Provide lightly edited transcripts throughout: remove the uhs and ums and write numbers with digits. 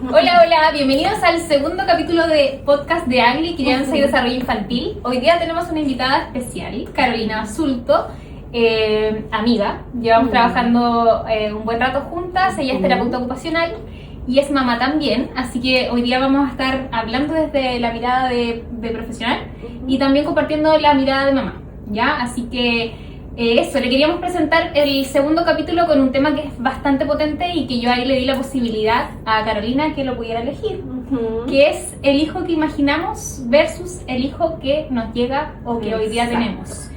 Hola, bienvenidos al segundo capítulo de podcast de Agli, Crianza y Desarrollo Infantil. Hoy día tenemos una invitada especial, Carolina Basulto, amiga. Llevamos trabajando un buen rato juntas, ella es terapeuta ocupacional y es mamá también, así que hoy día vamos a estar hablando desde la mirada de profesional y también compartiendo la mirada de mamá, ¿ya? Así que eso, le queríamos presentar el segundo capítulo con un tema que es bastante potente y que yo ahí le di la posibilidad a Carolina que lo pudiera elegir, que es el hijo que imaginamos versus el hijo que nos llega o que hoy día tenemos.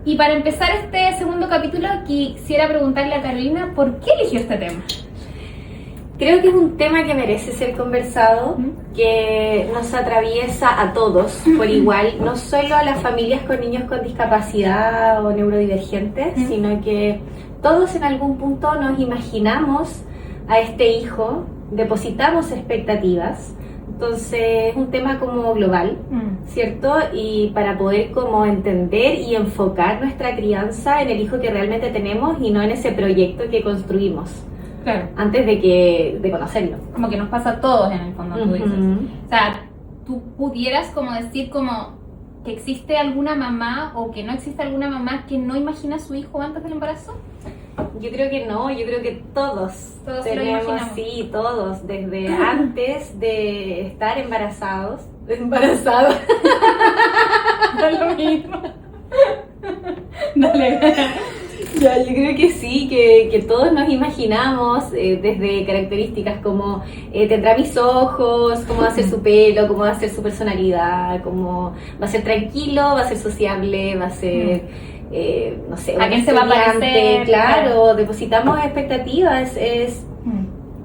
Y para empezar este segundo capítulo quisiera preguntarle a Carolina ¿por qué eligió este tema? Creo que es un tema que merece ser conversado, que nos atraviesa a todos por igual, no solo a las familias con niños con discapacidad o neurodivergentes, sino que todos en algún punto nos imaginamos a este hijo, depositamos expectativas, entonces es un tema como global, ¿cierto? Y para poder como entender y enfocar nuestra crianza en el hijo que realmente tenemos y no en ese proyecto que construimos. Claro. Antes de conocerlo. Como que nos pasa a todos en el fondo, tú dices. O sea, tú pudieras como decir como que existe alguna mamá o que no existe alguna mamá que no imagina a su hijo antes del embarazo. Yo creo que no, yo creo que todos tenemos, lo imaginamos. Sí, todos, desde antes de estar embarazados. No es lo mismo. Dale. Ya, yo creo que sí, que todos nos imaginamos desde características como tendrá mis ojos, cómo va a ser su pelo, cómo va a ser su personalidad, cómo va a ser tranquilo, va a ser sociable, va a ser, no sé, ¿a quién se va a parecer? Claro, depositamos expectativas, es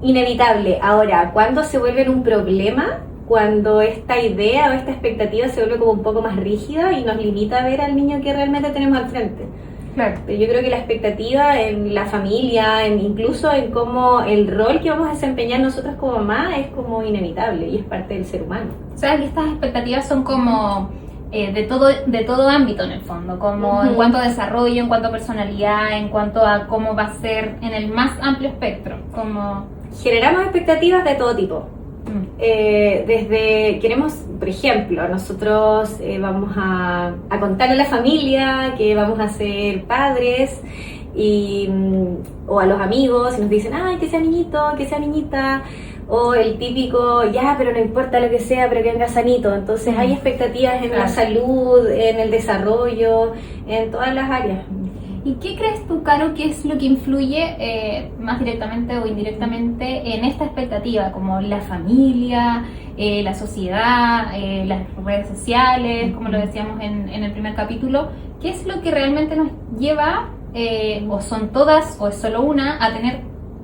inevitable. Ahora, ¿cuándo se vuelve un problema? Cuando esta idea o esta expectativa se vuelve como un poco más rígida y nos limita a ver al niño que realmente tenemos al frente. Claro. Yo creo que la expectativa en la familia, incluso en cómo el rol que vamos a desempeñar nosotros como mamá es como inevitable y es parte del ser humano. Sabes que estas expectativas son como de todo ámbito en el fondo, como en cuanto a desarrollo, en cuanto a personalidad, en cuanto a cómo va a ser en el más amplio espectro. Como generamos expectativas de todo tipo. Desde, queremos, por ejemplo, nosotros vamos a contarle a la familia que vamos a ser padres o a los amigos y nos dicen, ay, que sea niñito, que sea niñita, o el típico, ya, pero no importa lo que sea, pero que venga sanito. Entonces hay expectativas en la salud, en el desarrollo, en todas las áreas. ¿Y qué crees tú, Caro, que es lo que influye más directamente o indirectamente en esta expectativa? Como la familia, la sociedad, las redes sociales, como lo decíamos en el primer capítulo. ¿Qué es lo que realmente nos lleva, o son todas, o es solo una, a tener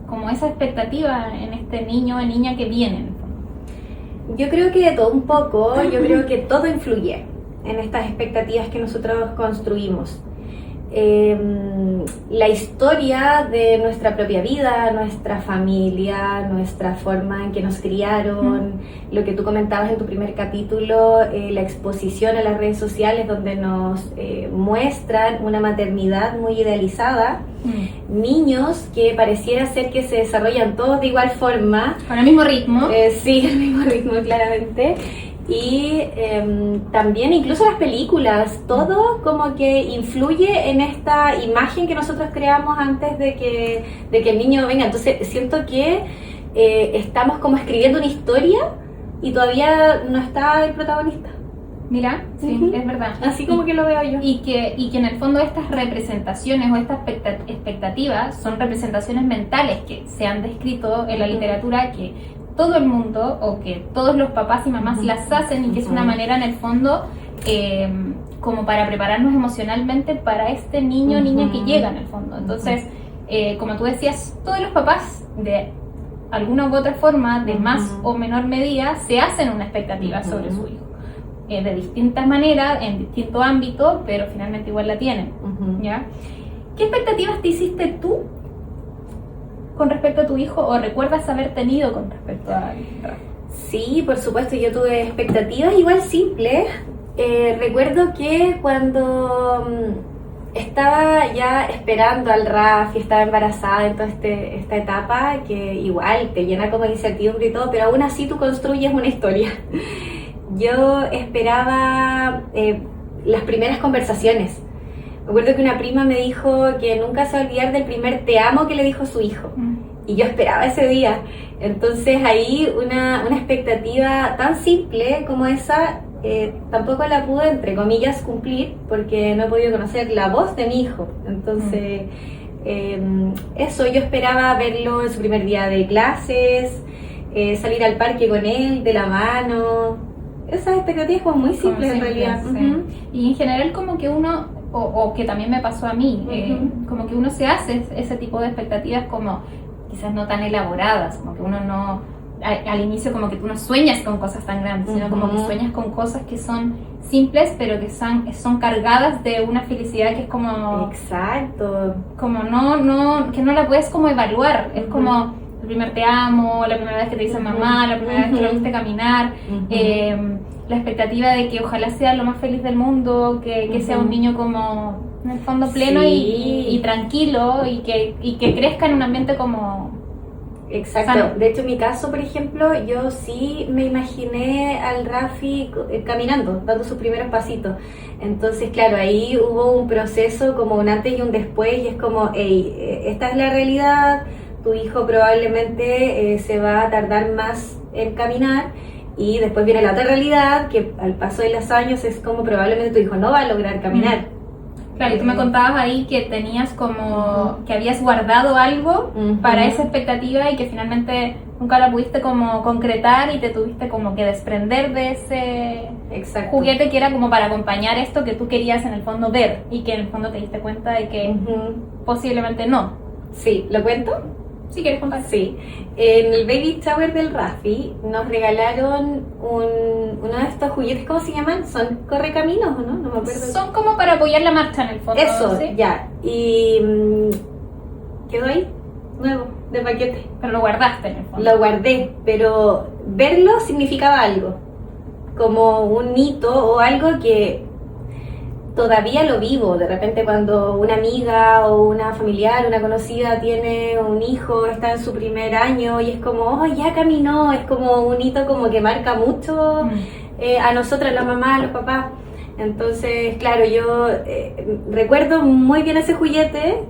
como esa expectativa en este niño o niña que viene? Yo creo que de todo un poco, yo creo que todo influye en estas expectativas que nosotros construimos. La historia de nuestra propia vida, nuestra familia, nuestra forma en que nos criaron, lo que tú comentabas en tu primer capítulo, la exposición a las redes sociales donde nos muestran una maternidad muy idealizada, niños que pareciera ser que se desarrollan todos de igual forma. Con el mismo ritmo. Sí, el mismo ritmo claramente. Y también incluso las películas, todo como que influye en esta imagen que nosotros creamos antes de que el niño venga. Entonces siento que estamos como escribiendo una historia y todavía no está el protagonista. Mira, sí, es verdad. Así como que lo veo yo. Y que en el fondo estas representaciones o estas expectativas son representaciones mentales que se han descrito en la literatura, que todo el mundo o que todos los papás y mamás las hacen y que es una manera en el fondo como para prepararnos emocionalmente para este niño o niña que llega en el fondo. Entonces, como tú decías, todos los papás de alguna u otra forma, de más o menor medida, se hacen una expectativa sobre su hijo. De distintas maneras, en distintos ámbitos, pero finalmente igual la tienen. ¿Ya? ¿Qué expectativas te hiciste tú con respecto a tu hijo o recuerdas haber tenido con respecto a él? Sí, por supuesto, yo tuve expectativas igual simples, Recuerdo que cuando estaba ya esperando al RAF y estaba embarazada en toda esta etapa, que igual te llena como de incertidumbre y todo, pero aún así tú construyes una historia. Yo esperaba las primeras conversaciones. Recuerdo que una prima me dijo que nunca se va a olvidar del primer te amo que le dijo su hijo. Y yo esperaba ese día. Entonces ahí una expectativa tan simple como esa, tampoco la pude, entre comillas, cumplir, porque no he podido conocer la voz de mi hijo. Entonces, eso, yo esperaba verlo en su primer día de clases, salir al parque con él, de la mano. Esas expectativas como muy simples en realidad. Sí. Y en general como que uno, o que también me pasó a mí, como que uno se hace ese tipo de expectativas como quizás no tan elaboradas, como que uno no, al inicio como que tú no sueñas con cosas tan grandes, sino como que sueñas con cosas que son simples, pero que son cargadas de una felicidad que es como... Exacto. Como que no la puedes como evaluar, es como el primer te amo, la primera vez que te dice mamá, la primera vez que lo viste caminar, la expectativa de que ojalá sea lo más feliz del mundo, que sea un niño como en el fondo pleno y tranquilo y que crezca en un ambiente como exacto, sano. De hecho en mi caso, por ejemplo, yo sí me imaginé al Rafi caminando, dando sus primeros pasitos. Entonces claro, ahí hubo un proceso como un antes y un después, y es como, hey, esta es la realidad, tu hijo probablemente se va a tardar más en caminar. Y después viene la otra realidad, que al paso de los años es como probablemente tu hijo no va a lograr caminar. Claro, y tú me contabas ahí que tenías como, que habías guardado algo para esa expectativa y que finalmente nunca la pudiste como concretar y te tuviste como que desprender de ese juguete que era como para acompañar esto que tú querías en el fondo ver y que en el fondo te diste cuenta de que posiblemente no. Sí, ¿lo cuento? ¿Sí quieres contar? Sí. En el baby shower del Rafi nos regalaron uno de estos juguetes, ¿cómo se llaman? ¿Son correcaminos o no? No me acuerdo. Son como para apoyar la marcha en el fondo. Eso, ¿sí? Ya. Y quedó ahí, nuevo, de paquete. Pero lo guardaste en el fondo. Lo guardé, pero verlo significaba algo. Como un hito o algo que todavía lo vivo. De repente cuando una amiga o una familiar, una conocida tiene un hijo, está en su primer año y es como, oh, ya caminó, es como un hito como que marca mucho a nosotras, la mamá, los papás. Entonces, claro, yo recuerdo muy bien ese juguete,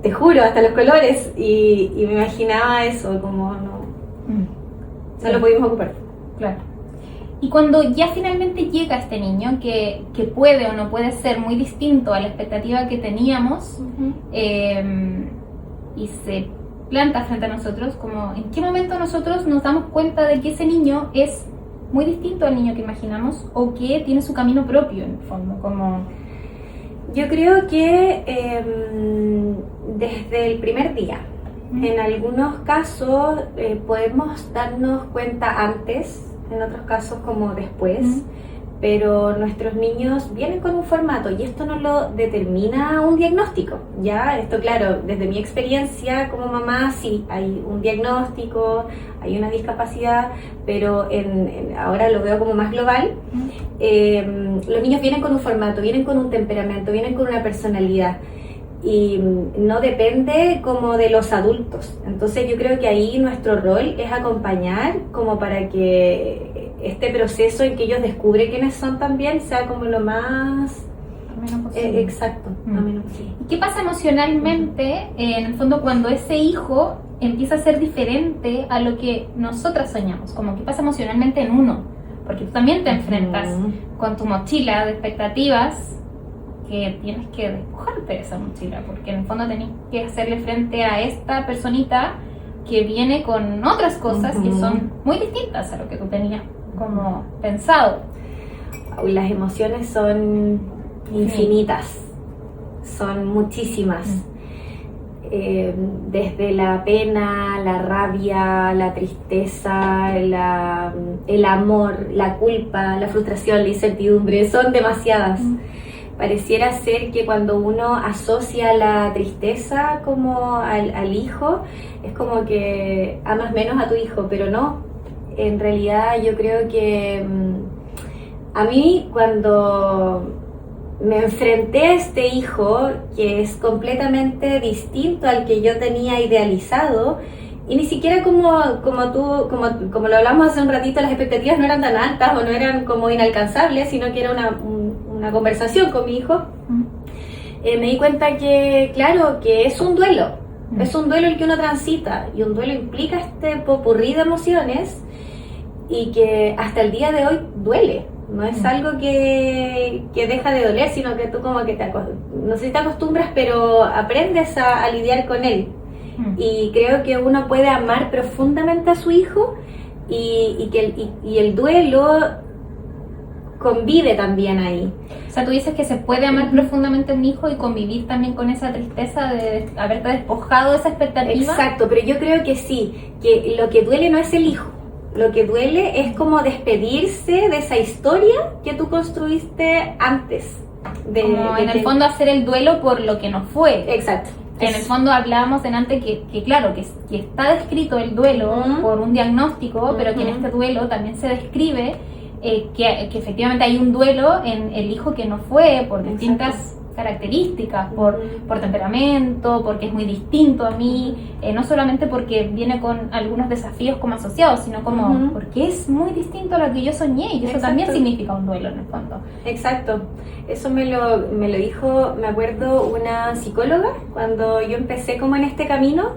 te juro, hasta los colores, y me imaginaba eso, como no lo pudimos ocupar. Claro. Y cuando ya finalmente llega este niño, que puede o no puede ser muy distinto a la expectativa que teníamos, y se planta frente a nosotros, como ¿en qué momento nosotros nos damos cuenta de que ese niño es muy distinto al niño que imaginamos o que tiene su camino propio en el fondo? Como... Yo creo que desde el primer día. En algunos casos podemos darnos cuenta antes, en otros casos como después, pero nuestros niños vienen con un formato y esto no lo determina un diagnóstico, ¿ya? Esto, claro, desde mi experiencia como mamá, sí, hay un diagnóstico, hay una discapacidad, pero ahora lo veo como más global. Los niños vienen con un formato, vienen con un temperamento, vienen con una personalidad, y no depende como de los adultos. Entonces yo creo que ahí nuestro rol es acompañar como para que este proceso en que ellos descubren quiénes son también sea como lo más exacto, menos posible. ¿Y qué pasa emocionalmente en el fondo cuando ese hijo empieza a ser diferente a lo que nosotras soñamos? Como qué pasa emocionalmente en uno, porque tú también te enfrentas con tu mochila de expectativas que tienes que despojarte de esa mochila, porque en el fondo tenés que hacerle frente a esta personita que viene con otras cosas que son muy distintas a lo que tú tenías como pensado. Las emociones son infinitas, son muchísimas. Desde la pena, la rabia, la tristeza, el amor, la culpa, la frustración, la incertidumbre, son demasiadas. Pareciera ser que cuando uno asocia la tristeza como al hijo, es como que amas menos a tu hijo, pero no. En realidad yo creo que A mí, cuando me enfrenté a este hijo, que es completamente distinto al que yo tenía idealizado, y ni siquiera como lo hablamos hace un ratito, las expectativas no eran tan altas o no eran como inalcanzables, sino que era una conversación con mi hijo, me di cuenta que, claro, que es un duelo. Es un duelo el que uno transita, y un duelo implica este popurrí de emociones, y que hasta el día de hoy duele. No es algo que deja de doler, sino que tú como que no sé si te acostumbras, pero aprendes a lidiar con él. Y creo que uno puede amar profundamente a su hijo, y el duelo convive también ahí. O sea, tú dices que se puede amar profundamente a un hijo y convivir también con esa tristeza de haberte despojado de esa expectativa. Exacto, pero yo creo que sí, que lo que duele no es el hijo. Lo que duele es como despedirse de esa historia que tú construiste antes. Como en el fondo hacer el duelo por lo que no fue. Exacto. Que en el fondo hablábamos delante que claro, que está descrito el duelo por un diagnóstico, pero que en este duelo también se describe que efectivamente hay un duelo en el hijo que no fue por distintas características, por temperamento, porque es muy distinto a mí, no solamente porque viene con algunos desafíos como asociados, sino como porque es muy distinto a lo que yo soñé, y eso también significa un duelo en el fondo. Exacto, eso me lo dijo, me acuerdo, una psicóloga cuando yo empecé como en este camino.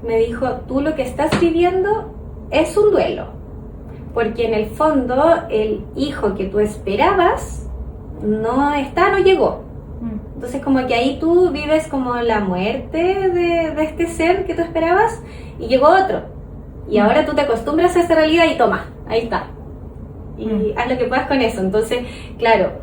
Me dijo: tú lo que estás viviendo es un duelo, porque en el fondo el hijo que tú esperabas no llegó. Entonces como que ahí tú vives como la muerte de este ser que tú esperabas, y llegó otro, y ahora tú te acostumbras a esa realidad y toma, ahí está, y haz lo que puedas con eso. Entonces, claro,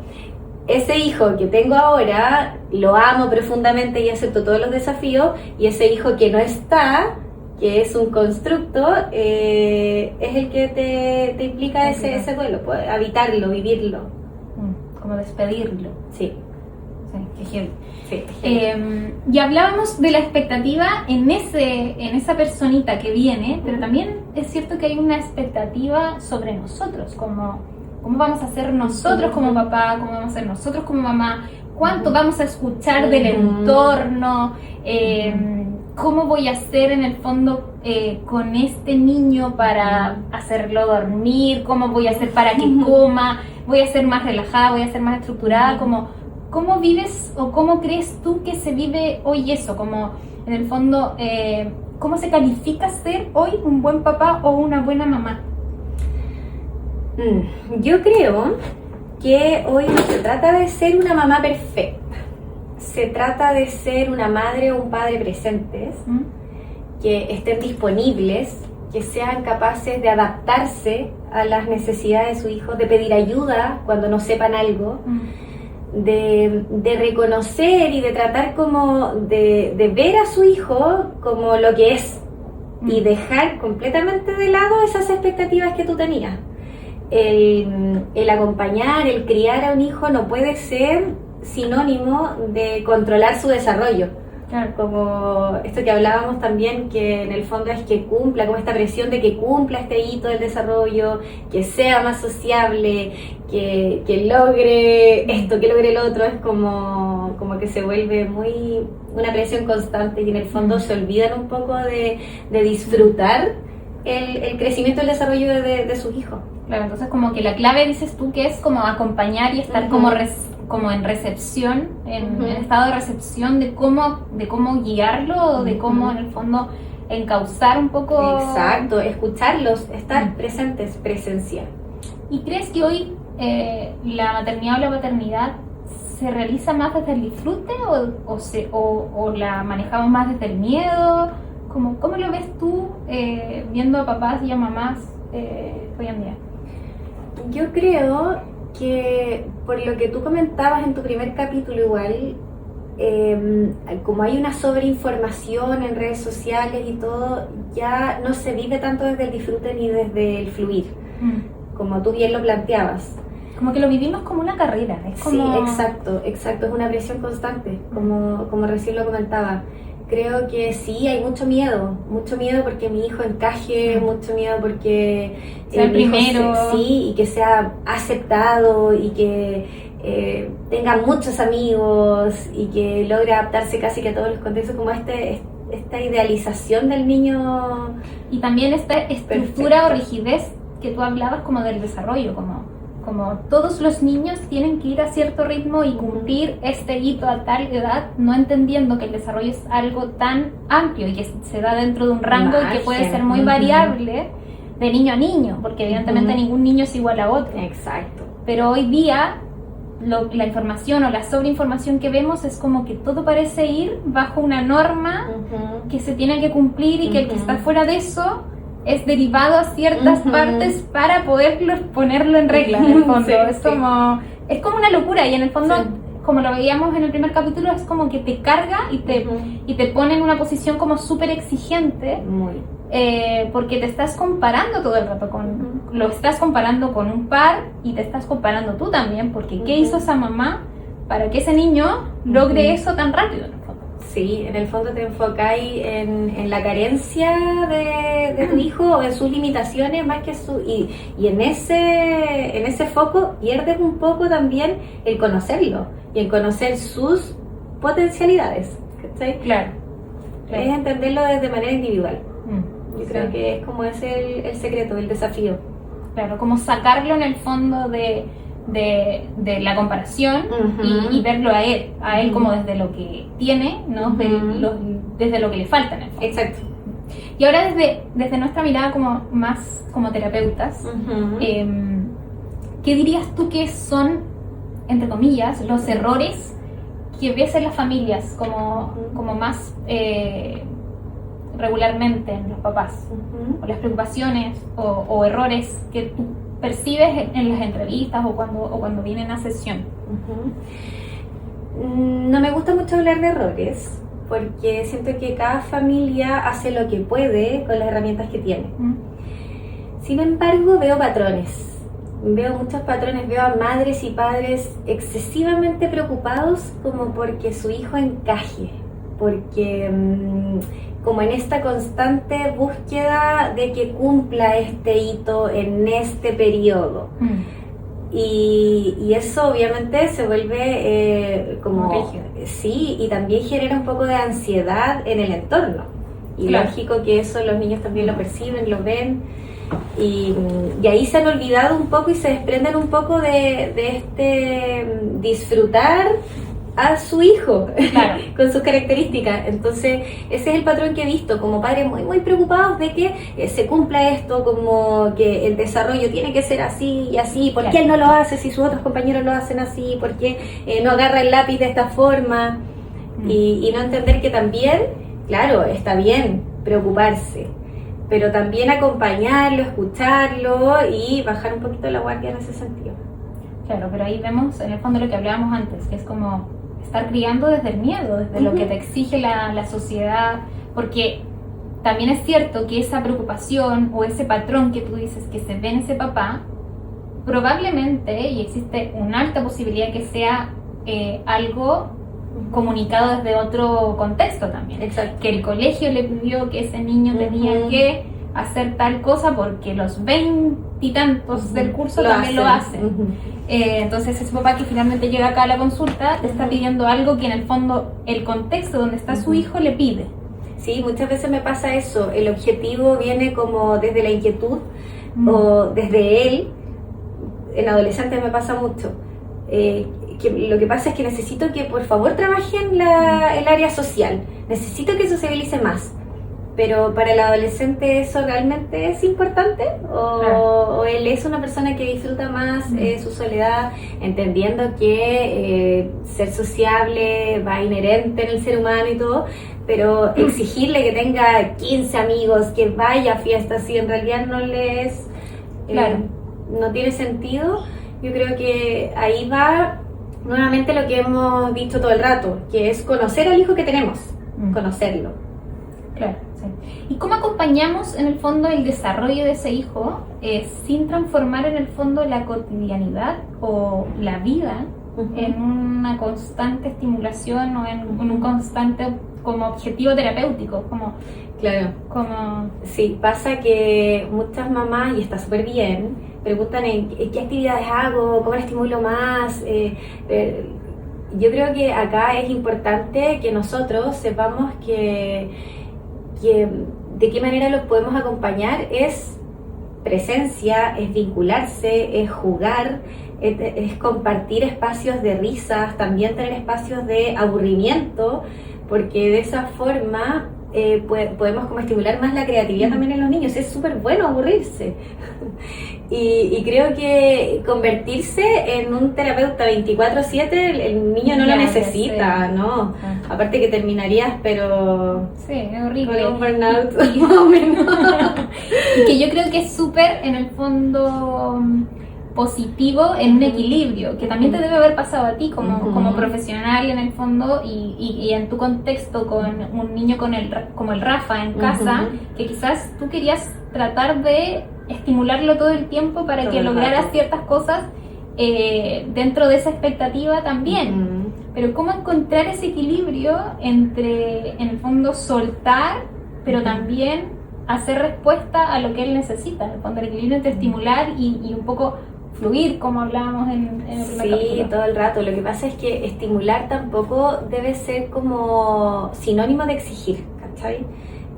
ese hijo que tengo ahora lo amo profundamente y acepto todos los desafíos, y ese hijo que no está, que es un constructo, es el que te implica ese duelo, habitarlo, vivirlo. Como despedirlo. Sí. Qué heavy. Sí, y hablábamos de la expectativa en esa personita que viene, pero también es cierto que hay una expectativa sobre nosotros, como cómo vamos a ser nosotros como papá, cómo vamos a ser nosotros como mamá, cuánto vamos a escuchar del entorno, cómo voy a hacer en el fondo con este niño para hacerlo dormir, cómo voy a hacer para que coma, voy a ser más relajada, voy a ser más estructurada, ¿cómo vives o cómo crees tú que se vive hoy eso? Como en el fondo, ¿cómo se califica ser hoy un buen papá o una buena mamá? Yo creo que hoy no se trata de ser una mamá perfecta, se trata de ser una madre o un padre presentes, que estén disponibles, que sean capaces de adaptarse a las necesidades de su hijo, de pedir ayuda cuando no sepan algo, de reconocer y de tratar como de ver a su hijo como lo que es, y dejar completamente de lado esas expectativas que tú tenías. El acompañar, el criar a un hijo no puede ser sinónimo de controlar su desarrollo. Claro. Como esto que hablábamos también, que en el fondo es que cumpla, como esta presión de que cumpla este hito del desarrollo, que sea más sociable, que logre esto, que logre el otro, es como que se vuelve muy una presión constante, y en el fondo se olvidan un poco de disfrutar el crecimiento y el desarrollo de sus hijos. Claro, entonces como que la clave, dices tú, que es como acompañar y estar como en recepción, en estado de recepción de cómo guiarlo, de cómo en el fondo encauzar un poco. Exacto, escucharlos, estar presentes, presencia. ¿Y crees que hoy la maternidad o la paternidad se realiza más desde el disfrute o la manejamos más desde el miedo? ¿Cómo lo ves tú viendo a papás y a mamás hoy en día? Yo creo que, por lo que tú comentabas en tu primer capítulo igual, como hay una sobreinformación en redes sociales y todo, ya no se vive tanto desde el disfrute ni desde el fluir, como tú bien lo planteabas. Como que lo vivimos como una carrera. Sí, exacto, es una presión constante, como recién lo comentaba. Creo que sí, hay mucho miedo porque mi hijo encaje, mucho miedo porque sea el mi hijo primero. sí, y que sea aceptado y que tenga muchos amigos y que logre adaptarse casi que a todos los contextos, como esta idealización del niño. Y también esta estructura o rigidez que tú hablabas como del desarrollo, como todos los niños tienen que ir a cierto ritmo y cumplir este hito a tal edad, no entendiendo que el desarrollo es algo tan amplio y que se da dentro de un rango y que puede ser muy variable de niño a niño, porque evidentemente ningún niño es igual a otro. Exacto. Pero hoy día la información o la sobreinformación que vemos es como que todo parece ir bajo una norma que se tiene que cumplir y que el que está fuera de eso es derivado a ciertas partes para ponerlo en regla, en el fondo. Es como una locura y en el fondo, como lo veíamos en el primer capítulo, es como que te carga y te pone en una posición como súper exigente. Porque te estás comparando todo el rato lo estás comparando con un par y te estás comparando tú también, porque ¿qué hizo esa mamá para que ese niño logre eso tan rápido? Sí, en el fondo te enfocáis en la carencia de tu hijo o en sus limitaciones más que y en ese foco pierdes un poco también el conocerlo y el conocer sus potencialidades, ¿cachai? Claro. Es entenderlo de manera individual. Yo creo que es como ese el secreto, el desafío. Claro, como sacarlo en el fondo de la comparación y verlo a él como desde lo que tiene, ¿no? Desde lo que le falta en el fondo. Exacto. Y ahora desde nuestra mirada como terapeutas, ¿qué dirías tú que son, entre comillas, los errores que ves en las familias como más regularmente en los papás? O las preocupaciones o errores que tú percibes en las entrevistas o cuando vienen a sesión. No me gusta mucho hablar de errores porque siento que cada familia hace lo que puede con las herramientas que tiene. Sin embargo, veo patrones. Veo muchos patrones, veo a madres y padres excesivamente preocupados como porque su hijo encaje, porque como en esta constante búsqueda de que cumpla este hito en este periodo. Y eso obviamente se vuelve sí, y también genera un poco de ansiedad en el entorno. Y lógico que eso los niños también lo perciben, lo ven. Y ahí se han olvidado un poco y se desprenden un poco de este disfrutar a su hijo, con sus características. Entonces ese es el patrón que he visto, como padres muy muy preocupados de que se cumpla esto, como que el desarrollo tiene que ser así y así. ¿Por qué él no lo hace si sus otros compañeros lo hacen así? ¿Por qué no agarra el lápiz de esta forma? Y no entender que también, claro, está bien preocuparse, pero también acompañarlo, escucharlo y bajar un poquito la guardia en ese sentido. Claro, pero ahí vemos en el fondo lo que hablábamos antes, que es como estar criando desde el miedo, desde lo que te exige la sociedad, porque también es cierto que esa preocupación o ese patrón que tú dices que se ve en ese papá, probablemente, y existe una alta posibilidad que sea algo comunicado desde otro contexto también. Exacto. Que el colegio le pidió que ese niño tenía que hacer tal cosa porque los 20 y tantos del curso también lo hacen. Entonces ese papá que finalmente llega acá a la consulta te está pidiendo algo que en el fondo el contexto donde está su hijo le pide. Sí, muchas veces me pasa eso. El objetivo viene como desde la inquietud o desde él. En adolescentes me pasa mucho. Que lo que pasa es que necesito que por favor trabajen el área social. Necesito que sociabilice más. Pero para el adolescente eso realmente es importante o él es una persona que disfruta más su soledad, entendiendo que ser sociable va inherente en el ser humano y todo, pero exigirle que tenga 15 amigos, que vaya a fiestas, si en realidad no les no tiene sentido. Yo creo que ahí va nuevamente lo que hemos visto todo el rato, que es conocer al hijo que tenemos, conocerlo. Claro, sí. ¿Y cómo acompañamos en el fondo el desarrollo de ese hijo sin transformar en el fondo la cotidianidad o la vida en una constante estimulación o en un constante como objetivo terapéutico, como... Claro. como Sí, pasa que muchas mamás, y está súper bien, preguntan en qué actividades hago, cómo la estimulo más. Yo creo que acá es importante que nosotros sepamos que de qué manera los podemos acompañar es presencia, es vincularse, es jugar, es compartir espacios de risas, también tener espacios de aburrimiento, porque de esa forma podemos como estimular más la creatividad también en los niños. Es súper bueno aburrirse. Y creo que convertirse en un terapeuta 24/7, el niño no lo necesita, sí. ¿No? Aparte que terminarías, pero... Sí, es horrible. Con un burnout, más o menos. Y que yo creo que es súper, en el fondo, positivo en un equilibrio, que también te debe haber pasado a ti como profesional en el fondo y en tu contexto con un niño como el Rafa en casa, que quizás tú querías tratar de estimularlo todo el tiempo para que lograra ciertas cosas dentro de esa expectativa también. Pero cómo encontrar ese equilibrio entre, en el fondo, soltar, pero también hacer respuesta a lo que él necesita, en el fondo, el equilibrio entre estimular y un poco fluir, como hablábamos en el primer capítulo. Sí, todo el rato. Lo que pasa es que estimular tampoco debe ser como sinónimo de exigir, ¿cachai?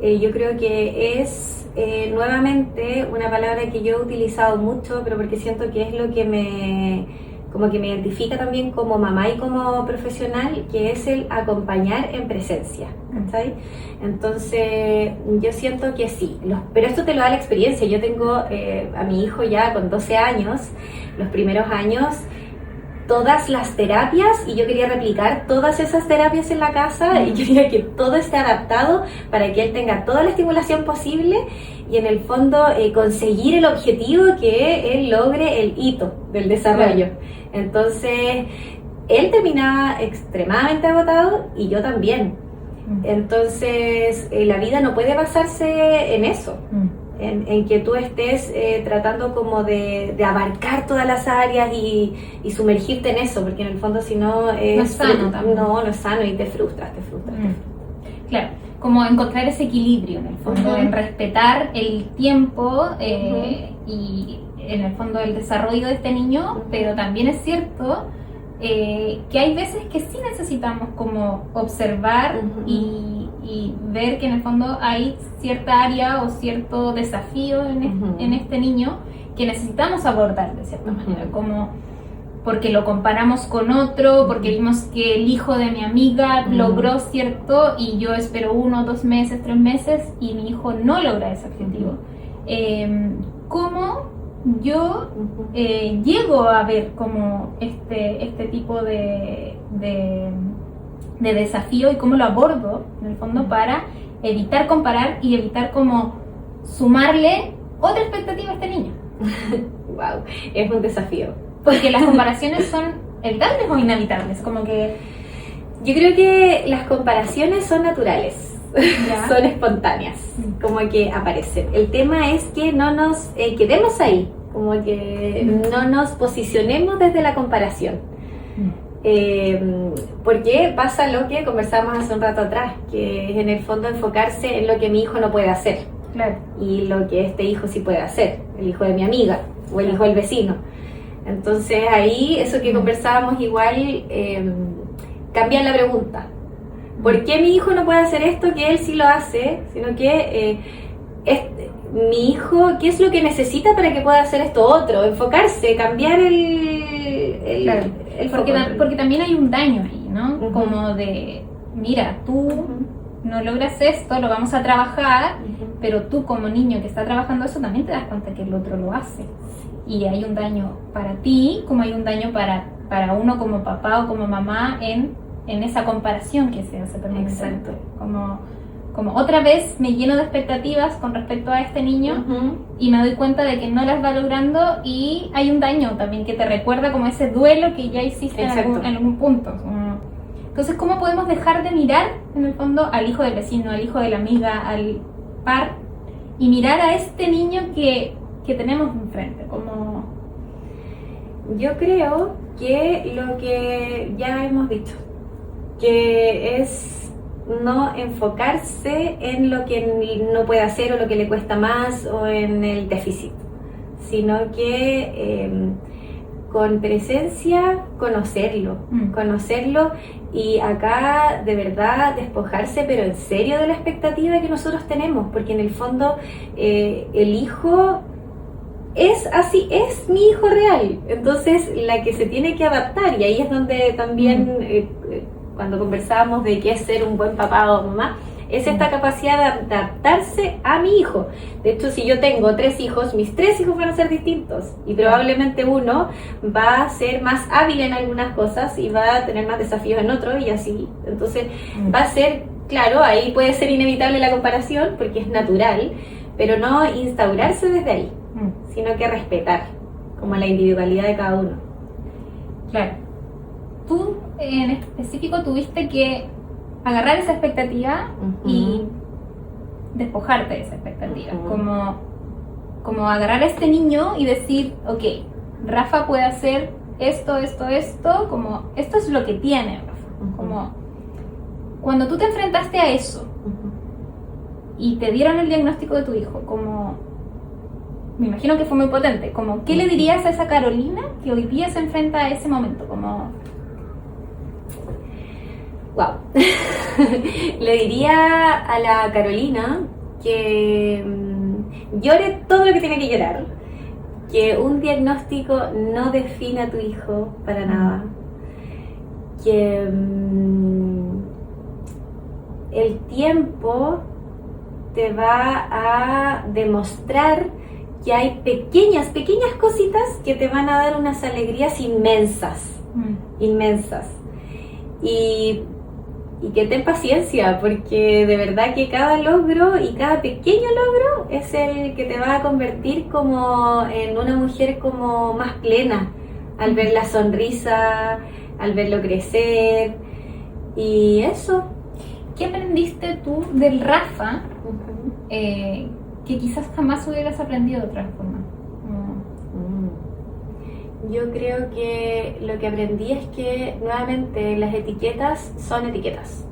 Yo creo que es nuevamente una palabra que yo he utilizado mucho, pero porque siento que es lo que me identifica también como mamá y como profesional, que es el acompañar en presencia, ¿cachai? Entonces yo siento que sí, pero esto te lo da la experiencia. Yo tengo a mi hijo ya con 12 años, los primeros años, todas las terapias, y yo quería replicar todas esas terapias en la casa y quería que todo esté adaptado para que él tenga toda la estimulación posible y en el fondo conseguir el objetivo, que él logre el hito del desarrollo. Entonces él terminaba extremadamente agotado y yo también. Entonces la vida no puede basarse en eso, en que tú estés tratando como de abarcar todas las áreas y sumergirte en eso, porque en el fondo si no no es sano también. No es sano y te frustras. Claro, como encontrar ese equilibrio en el fondo, en respetar el tiempo y en el fondo el desarrollo de este niño, pero también es cierto que hay veces que sí necesitamos como observar y ver que en el fondo hay cierta área o cierto desafío en este niño que necesitamos abordar de cierta manera, como porque lo comparamos con otro, porque vimos que el hijo de mi amiga logró cierto y yo espero 1, 2 meses, 3 meses y mi hijo no logra ese objetivo. ¿Cómo yo llego a ver como este tipo de desafío y cómo lo abordo en el fondo para evitar comparar y evitar como sumarle otra expectativa a este niño? Wow, es un desafío. Porque las comparaciones son evitables o inevitables, como que... Yo creo que las comparaciones son naturales. Son espontáneas, como que aparecen. El tema es que no nos quedemos ahí, como que no nos posicionemos desde la comparación. Porque pasa lo que conversábamos hace un rato atrás, que es en el fondo enfocarse en lo que mi hijo no puede hacer, y lo que este hijo sí puede hacer, el hijo de mi amiga o el hijo del vecino. Entonces ahí, eso que conversábamos igual, cambiar la pregunta. ¿Por qué mi hijo no puede hacer esto que él sí lo hace? Sino que mi hijo, ¿qué es lo que necesita para que pueda hacer esto otro? Enfocarse, cambiar el porque también hay un daño ahí, ¿no? Como de, mira, tú no logras esto, lo vamos a trabajar, pero tú como niño que está trabajando eso también te das cuenta que el otro lo hace. Y hay un daño para ti, como hay un daño para uno como papá o como mamá en esa comparación que se hace permanentemente. Como otra vez me lleno de expectativas con respecto a este niño y me doy cuenta de que no las va logrando y hay un daño también que te recuerda como ese duelo que ya hiciste en algún punto. Entonces, ¿cómo podemos dejar de mirar en el fondo al hijo del vecino, al hijo de la amiga, al par y mirar a este niño que tenemos enfrente? Como... Yo creo que lo que ya hemos dicho, que es no enfocarse en lo que no puede hacer o lo que le cuesta más o en el déficit, sino que con presencia conocerlo y acá de verdad despojarse, pero en serio, de la expectativa que nosotros tenemos, porque en el fondo el hijo es así, es mi hijo real, entonces la que se tiene que adaptar, y ahí es donde también cuando conversábamos de qué es ser un buen papá o mamá, es esta capacidad de adaptarse a mi hijo. De hecho, si yo tengo 3 hijos, mis 3 hijos van a ser distintos y probablemente uno va a ser más hábil en algunas cosas y va a tener más desafíos en otros y así. Entonces va a ser, claro, ahí puede ser inevitable la comparación porque es natural, pero no instaurarse desde ahí, sino que respetar como la individualidad de cada uno. Claro. Tú en específico tuviste que agarrar esa expectativa y despojarte de esa expectativa, como agarrar a este niño y decir, ok, Rafa puede hacer esto, como esto es lo que tiene Rafa, como cuando tú te enfrentaste a eso y te dieron el diagnóstico de tu hijo, como me imagino que fue muy potente, como ¿qué le dirías a esa Carolina que hoy día se enfrenta a ese momento? Como wow. Le diría a la Carolina que llore todo lo que tenga que llorar, que un diagnóstico no define a tu hijo para nada, que el tiempo te va a demostrar que hay pequeñas cositas que te van a dar unas alegrías inmensas, y que ten paciencia, porque de verdad que cada logro y cada pequeño logro es el que te va a convertir como en una mujer como más plena, al ver la sonrisa, al verlo crecer, y eso. ¿Qué aprendiste tú del Rafa que quizás jamás hubieras aprendido de otra forma? Yo creo que lo que aprendí es que nuevamente las etiquetas son etiquetas,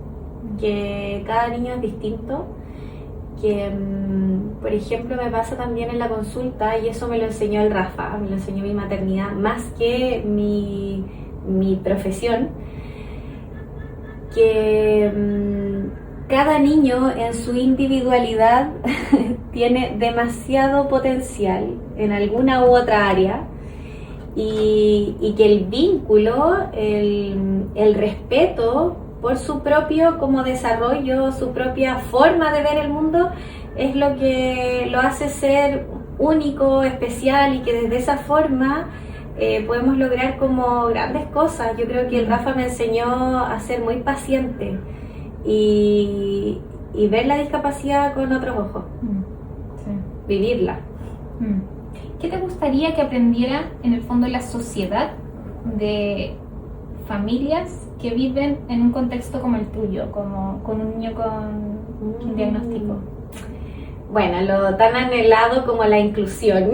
que cada niño es distinto, que por ejemplo me pasa también en la consulta, y eso me lo enseñó el Rafa, me lo enseñó mi maternidad, más que mi profesión, que cada niño en su individualidad tiene demasiado potencial en alguna u otra área, y que el vínculo, el respeto por su propio como desarrollo, su propia forma de ver el mundo, es lo que lo hace ser único, especial, y que desde esa forma podemos lograr como grandes cosas. Yo creo que el Rafa me enseñó a ser muy paciente y ver la discapacidad con otros ojos, vivirla. ¿Qué te gustaría que aprendiera en el fondo la sociedad de familias que viven en un contexto como el tuyo, como con un niño con un diagnóstico? Bueno, lo tan anhelado como la inclusión,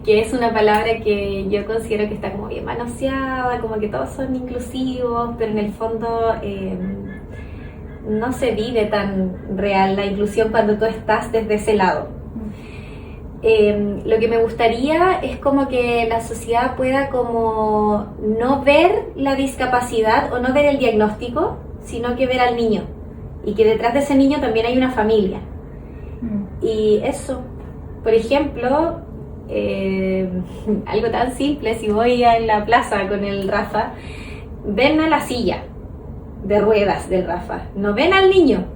que es una palabra que yo considero que está como bien manoseada, como que todos son inclusivos, pero en el fondo no se vive tan real la inclusión cuando tú estás desde ese lado. Lo que me gustaría es como que la sociedad pueda como no ver la discapacidad o no ver el diagnóstico, sino que ver al niño, y que detrás de ese niño también hay una familia. Y eso, por ejemplo, algo tan simple, si voy a la plaza con el Rafa, ven a la silla de ruedas del Rafa, no ven al niño.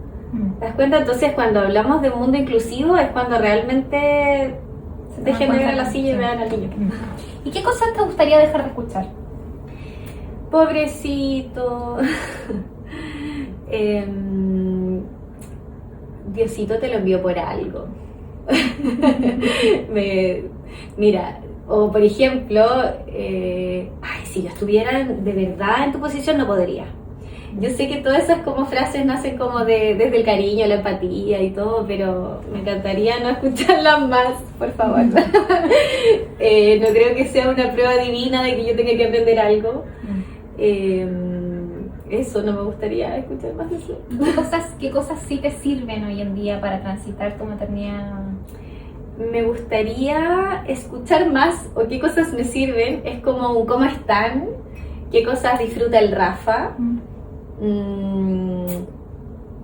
¿Te das cuenta? Entonces, cuando hablamos de un mundo inclusivo es cuando realmente dejen de ver a la silla y vean al niño. ¿Y qué cosas te gustaría dejar de escuchar? Pobrecito. Diosito te lo envió por algo. Mira, o por ejemplo, si yo estuviera de verdad en tu posición no podría. Yo sé que todas esas como frases nacen como desde el cariño, la empatía y todo, pero me encantaría no escucharlas más, por favor. No creo que sea una prueba divina de que yo tenga que aprender algo. eso, no me gustaría escuchar más de eso. ¿Qué cosas sí te sirven hoy en día para transitar tu maternidad? Me gustaría escuchar más, o qué cosas me sirven, es como un cómo están, qué cosas disfruta el Rafa,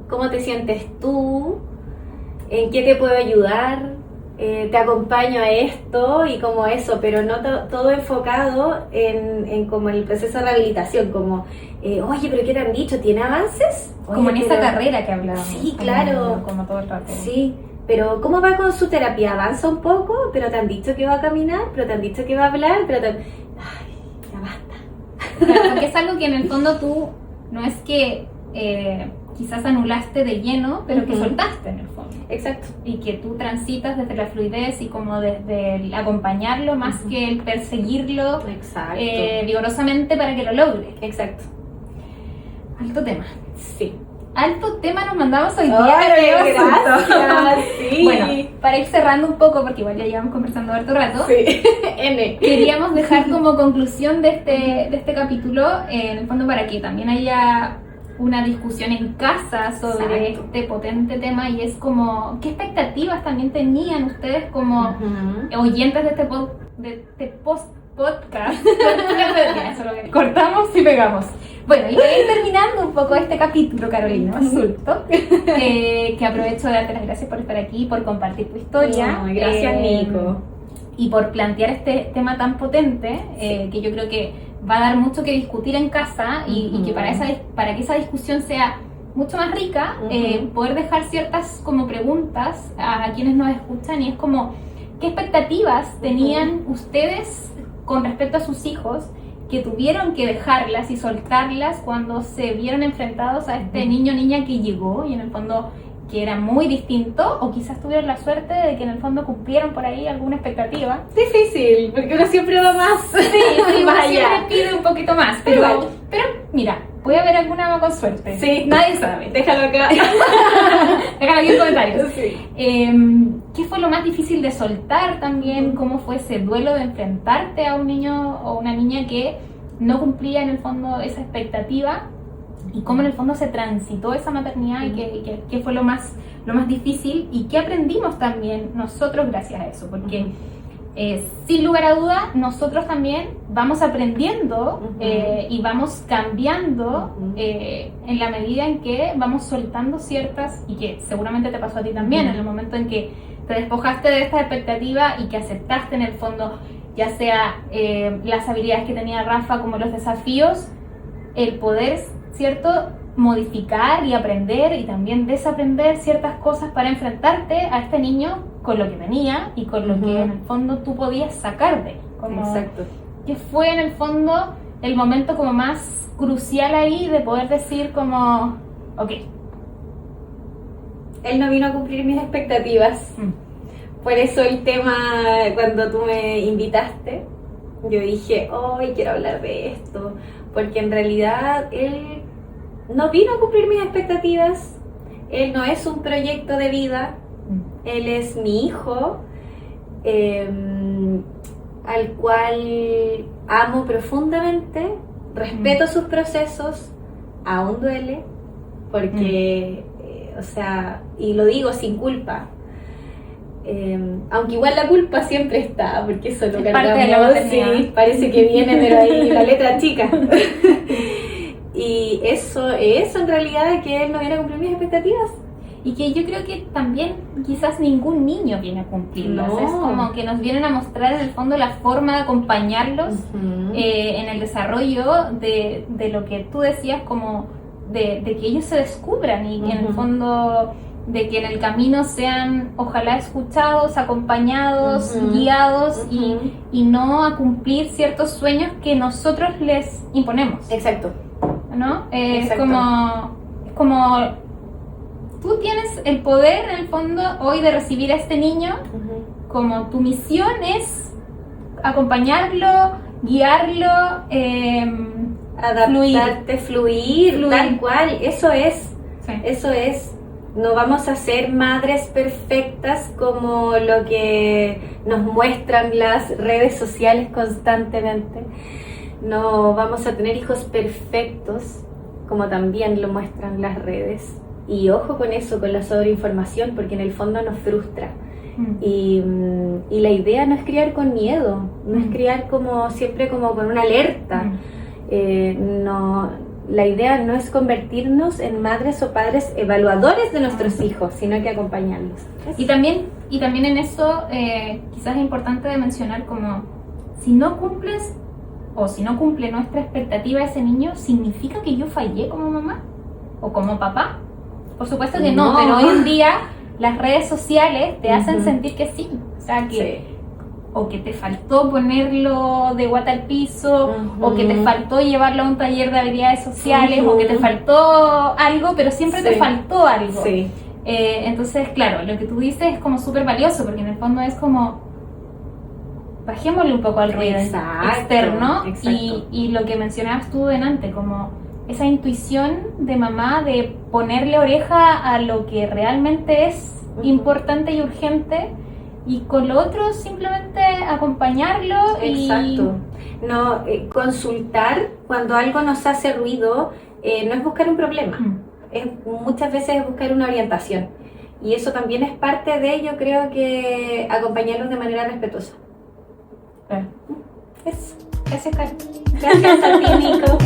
cómo te sientes tú, en qué te puedo ayudar, te acompaño a esto y como eso, pero no todo enfocado en como el proceso de rehabilitación, como, oye, pero ¿qué te han dicho? ¿Tiene avances? Oye, Como en esa carrera que hablábamos. Sí, claro. Como todo el rato. Sí, pero ¿cómo va con su terapia? Avanza un poco, pero te han dicho que va a caminar, pero te han dicho que va a hablar, pero te... Ay, ya basta. Claro, porque es algo que en el fondo tú no es que quizás anulaste de lleno, pero que soltaste en el fondo. Exacto. Y que tú transitas desde la fluidez y como desde el acompañarlo más que el perseguirlo vigorosamente para que lo logre. Exacto. Alto tema. Sí. Alto tema nos mandamos hoy día. ¡Ay, gracias! Sí. Bueno, para ir cerrando un poco, porque igual ya llevamos conversando harto rato, sí. Queríamos dejar como conclusión de este capítulo, en el fondo para que también haya una discusión en casa sobre este potente tema, y es como, ¿qué expectativas también tenían ustedes como oyentes de este podcast? Eso lo que cortamos y pegamos. Bueno, y voy a ir terminando un poco este capítulo, Carolina Basulto, que aprovecho de darte las gracias por estar aquí, por compartir tu historia. No, gracias, Nico. Y por plantear este tema tan potente, que yo creo que va a dar mucho que discutir en casa, y que para que esa discusión sea mucho más rica, poder dejar ciertas como preguntas a quienes nos escuchan, y es como, ¿qué expectativas tenían ustedes con respecto a sus hijos que tuvieron que dejarlas y soltarlas cuando se vieron enfrentados a este niño o niña que llegó y en el fondo que era muy distinto, o quizás tuvieron la suerte de que en el fondo cumplieron por ahí alguna expectativa? Difícil, porque uno siempre va más. Sí, uno siempre pide un poquito más, pero mira, puede haber alguna con suerte. Sí. Nadie sabe. Déjalo acá. Déjalo aquí en comentarios. Sí. ¿Qué fue lo más difícil de soltar también? ¿Cómo fue ese duelo de enfrentarte a un niño o una niña que no cumplía en el fondo esa expectativa? ¿Y cómo en el fondo se transitó esa maternidad? ¿Y qué fue lo más difícil? ¿Y qué aprendimos también nosotros gracias a eso? Porque sin lugar a duda, nosotros también vamos aprendiendo y vamos cambiando en la medida en que vamos soltando ciertas, y que seguramente te pasó a ti también, en el momento en que te despojaste de esta expectativa y que aceptaste en el fondo, ya sea las habilidades que tenía Rafa como los desafíos, el poder, ¿cierto?, modificar y aprender y también desaprender ciertas cosas para enfrentarte a este niño con lo que tenía y con lo que en el fondo tú podías sacar de él. Exacto. Que fue en el fondo el momento como más crucial ahí de poder decir como, ok. Él no vino a cumplir mis expectativas. Por eso el tema, cuando tú me invitaste, yo dije, hoy quiero hablar de esto, porque en realidad él no vino a cumplir mis expectativas, él no es un proyecto de vida, él es mi hijo, al cual amo profundamente, respeto sus procesos, aún duele, porque, o sea, y lo digo sin culpa. Aunque igual la culpa siempre está, porque eso lo cargamos, sí, parece que viene, pero ahí la letra chica. Y eso en realidad, que él no viene a cumplir mis expectativas. Y que yo creo que también quizás ningún niño viene a cumplirlas. No. Es como que nos vienen a mostrar en el fondo la forma de acompañarlos en el desarrollo de lo que tú decías, como de que ellos se descubran y que en el fondo de que en el camino sean ojalá escuchados, acompañañados, guiados y no a cumplir ciertos sueños que nosotros les imponemos. Exacto. ¿No? Es como tú tienes el poder en el fondo hoy de recibir a este niño, como tu misión es acompañarlo, guiarlo, adaptarte, fluir, tal cual, eso es. No vamos a ser madres perfectas como lo que nos muestran las redes sociales constantemente. No vamos a tener hijos perfectos. como también lo muestran las redes. Y ojo con eso, con la sobreinformación, porque en el fondo nos frustra. Y la idea no es criar con miedo, no es criar como siempre como con una alerta. No, la idea no es convertirnos en madres o padres evaluadores de nuestros hijos, sino que acompañarlos. Y también en eso quizás es importante de mencionar como si no cumples o si no cumple nuestra expectativa ese niño, ¿significa que yo fallé como mamá o como papá? Por supuesto que no, pero hoy en día las redes sociales te hacen sentir que sí, o sea que o que te faltó ponerlo de guata al piso, o que te faltó llevarlo a un taller de habilidades sociales, o que te faltó algo, pero siempre te faltó algo. Entonces, claro, lo que tú dices es como súper valioso, porque en el fondo es como bajémosle un poco al ruido externo. Y lo que mencionabas tú delante, como esa intuición de mamá de ponerle oreja a lo que realmente es importante y urgente, y con lo otro simplemente acompañarlo. No, consultar cuando algo nos hace ruido no es buscar un problema, muchas veces es buscar una orientación, y eso también es parte de, yo creo que acompañarlos de manera respetuosa. Gracias, Caro. Gracias a ti, Nico.